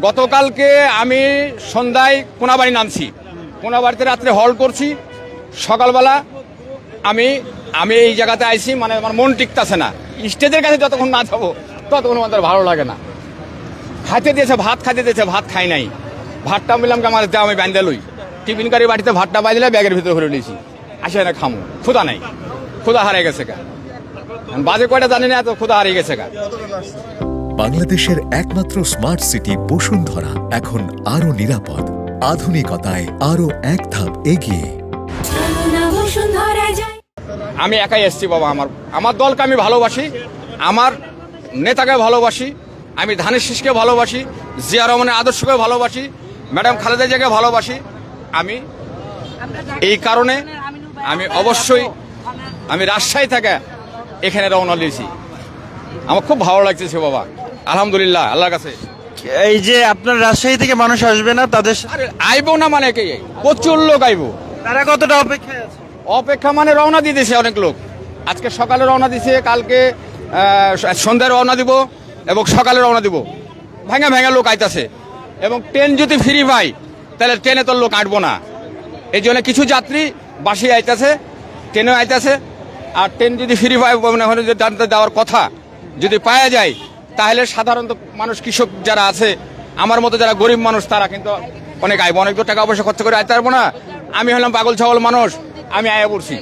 গতকালকে আমি সন্ধ্যায় কোনাবাড়ি নামছি, কোনাবাড়িতে রাত্রে হল্ট করছি। সকালবেলা আমি আমি এই জায়গাতে আইছি, মানে আমার মন টিকতেছে না। স্টেজের কাছে যতক্ষণ না যাবো ততক্ষণ আমাদের ভালো লাগে না। খাইতে দিয়েছে, ভাত খাইতে দিয়েছে, ভাত খাই নাই। ভাতটা বললাম কি আমার যা আমি বান্ধে লই, টিফিন কারি বাড়িতে ভাতটা বাঁধলে ব্যাগের ভিতরে ভরে নিয়েছি। আসে না খামো, ক্ষুধা নাই, ক্ষুধা হারিয়ে গেছে গা। বাজে কয়টা জানি না, এত ক্ষুধা হারিয়ে গেছে গা। বাংলাদেশের একমাত্র স্মার্ট সিটি বসুন্ধরা এখন আরো নিরাপদ, আধুনিকতায় আরো এক ধাপ এগিয়ে। আমি একাই এসছি বাবা। আমার দলকে আমি ভালোবাসি, আমার নেতাকে ভালোবাসি, আমি ধানের শীষকে ভালোবাসি, জিয়া রহমানের আদর্শকে ভালোবাসি, ম্যাডাম খালেদা জিয়াকে ভালোবাসি। আমি এই কারণে আমি অবশ্যই আমি রাজশাহী থেকে এখানে রওনা দিয়েছি। আমার খুব ভালো লাগতেছে বাবা, আলহামদুলিল্লাহ আল্লাহর কাছে। এই যে আপনার রাজশাহী থেকে মানুষ আসবে না, তাদের আরে আইবো না মানে কি, প্রচুর লোক আইবো। তারা কতটা অপেক্ষায় আছে? অপেক্ষা মানে রওনা দিয়ে দিয়েছে অনেক লোক। আজকে সকালে রওনা দিছে, কালকে সন্ধ্যায় রওনা দিব এবং সকালে রওনা দিব। ভাঙা ভাঙা লোক আইতাছে, এবং ট্রেন যদি ফ্রি পাই তাহলে ট্রেনে তো লোক আঁটবো না। এই জন্য কিছু যাত্রী বাসে আইতাছে, ট্রেনেও আইতাছে। আর ট্রেন যদি ফ্রি পাই, মনে হয় যে জানতে যাওয়ার কথা যদি পাওয়া যায়, তাহলে সাধারণত মানুষ, কৃষক যারা আছে, আমার মতো যারা গরিব মানুষ, তারা কিন্তু অনেক আইব। অনেক টাকা পয়সা খরচ করে আইতে পারবো না। আমি হলাম পাগল ছাগল মানুষ, আমি আয়া পড়ছি।